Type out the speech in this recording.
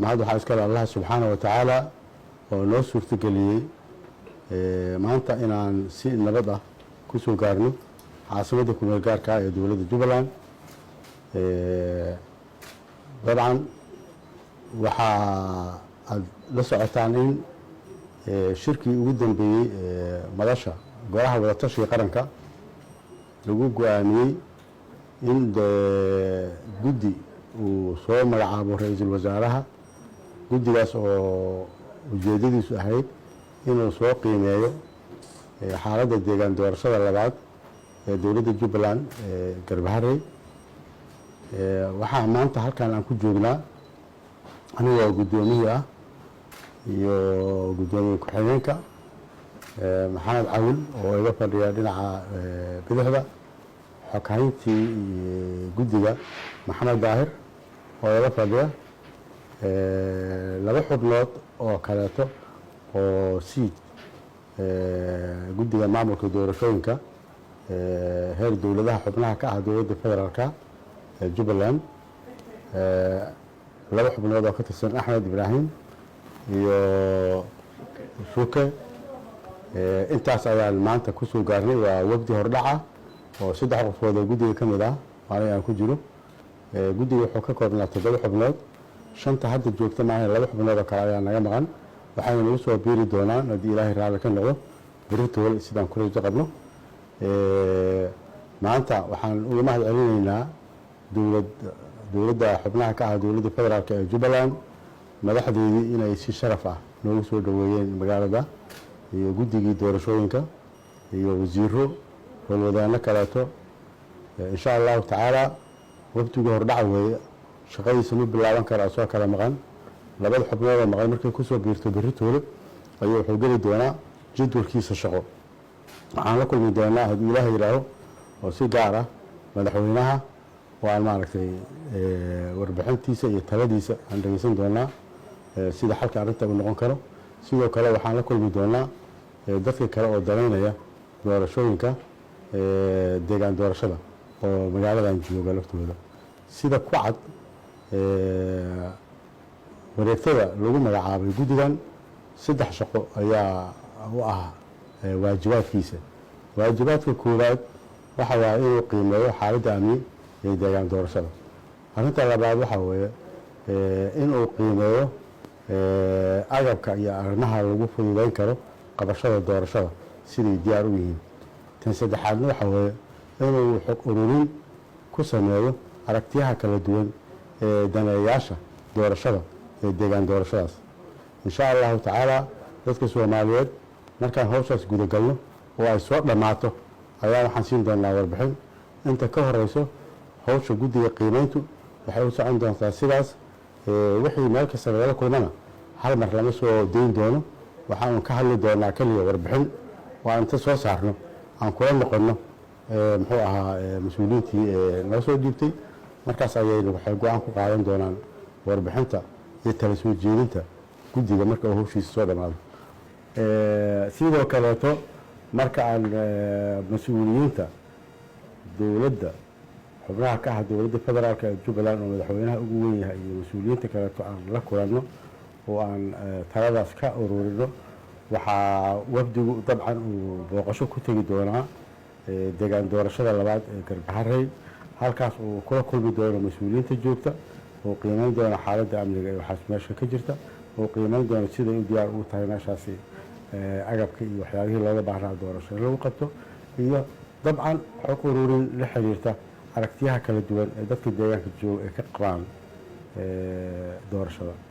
mahad waxaa iskale allah subxaanahu watacaala oo noo suurtageliyey maanta inaan si nabad ah ku soo gaarno caasimadda kumeel gaarka ee dowladda Jubbaland. dabcan waxaa aad la socotaan in shirkii ugu dambeeyey madasha golaha wadatashiga qaranka lagu go'aamiyey in guddi uu soo magacaabo ra'iisul wasaaraha. guddigaas oo ujeedadiisu ahayd inuu soo qiimeeyo xaaladda deegaan doorashada labaad ee dowladda Jubbaland Garbaharey. waxaa maanta halkan aan ku joognaa anigoo guddoomiyey ah iyo guddoomiye ku-xigeenka maxamed cawil oo iga fadhiya dhinaca bidixda, xoghayntii guddiga maxamed daahir oo iga fadhiya, laba xubnood oo kaleeto oo siid guddiga maamulka doorashooyinka heer dowladaha xubnaha ka ah dowladda federaalka ee Jubbaland, laba xubnood oo ka tirsan Axmed Ibraahim iyo Shuke. intaas ayaan maanta ku soo gaarnay. waa wafdi hordhaca oo 3 qofood oo guddiga ka mid ah maalin aan ku jiro. guddiga wuxuu ka koobnaa 7 xubnood, 5 hadda joogta maahan, 2 xubnood oo kale ayaa naga maqan. waxayna nagu soo biiri doonaan haddii ilaahay raalli ka noqdo beritoole sidaan ku rajo qabno. maanta waxaan uga mahad celinaynaa dowladda xubnaha ka ah dowladda federaalka ee Jubbaland madaxdeedii inay si sharaf ah noogu soo dhaweeyeen magaalada, iyo guddigii doorashooyinka iyo wasiiro howlwadaano kaleeto. insha allahu tacaala waqtigu hordhaca weeye, shaqadiisa ma bilaaban kara soo kala maqan. labada xubnood oo maqan markay ku soo biirto beritoole ayuu wuxuu geli doonaa jadwalkiisa shaqo. waxaan la kulmi doonaa haddii ilaahay yidhaaho oo si gaar ah madaxweynaha oo aan maaragtay warbixintiisa iyo taladiisa aan dhegeysan doonaa sida xalka arrinta uu noqon karo. sidoo kale waxaan la kulmi doonaa dadka kale oo danaynaya doorashooyinka deegaan doorashada oo magaaladan jooga laftooda. sida ku cad wareegtada lagu magacaabay guddigan 3 shaqo ayaa u ah waajibaadkiisa. waajibaadka koowaad waxa waa inuu qiimeeyo xaaladda amni ee deegaan doorashada. arrinta labaad waxa weeye inuu qiimeeyo agabka iyo arrimaha lagu fududeyn karo qabashada doorashada siday diyaar u yihiin. tan saddexaadna waxa weeye inuu xog ururin ku sameeyo aragtiyaha kala duwan ee daneeyaasha doorashada ee deegaan doorashadaas. insha allahu tacaala dadka Soomaaliyeed markaan hawshaas gudagalno oo ay soo dhammaato ayaa waxaan siin doonaa warbixin. inta ka horeyso hawsha guddiga qiimeyntu waxay u socon doontaa sidaas. wixii meel kasta laga kulmana hal mar lama soo dayn doono. waxaan ka hadli doonaa kaliya warbixin oo inta soo saarno aan kula noqono muxuu ahaa mas'uuliyiintii noo soo dhiibtay. markaas ayaynu waxay go'aan ku qaadan doonaan warbixinta iyo tala soo jeedinta guddiga marka uu hawshiisa soo dhamaado. sidoo kaleeto marka aan mas'uuliyiinta dowladda xubnaha ka ah dowladda federaalka ee Jubbaland oo madaxweynaha ugu weyn yahay iyo mas'uuliyiinta kaleeto aan la kulanno oo aan taladaas ka ururino, waxaa wafdigu dabcan uu booqasho ku tegi doonaa deegaan doorashada labaad ee Garbaharey. halkaas uu kula kulmi doono mas'uuliyiinta joogta oo qiimeyn doona xaaladda amniga ee waxaas meesha ka jirta, oo qiimeyn doona siday u diyaar u tahay meeshaasi agabka iyo waxyaabihii looga baahnaa doorasho lagu qabto, iyo dabcan xog ururin la xiriirta aragtiyaha kala duwan ee dadka deegaanka jooga ay ka qabaan doorashada.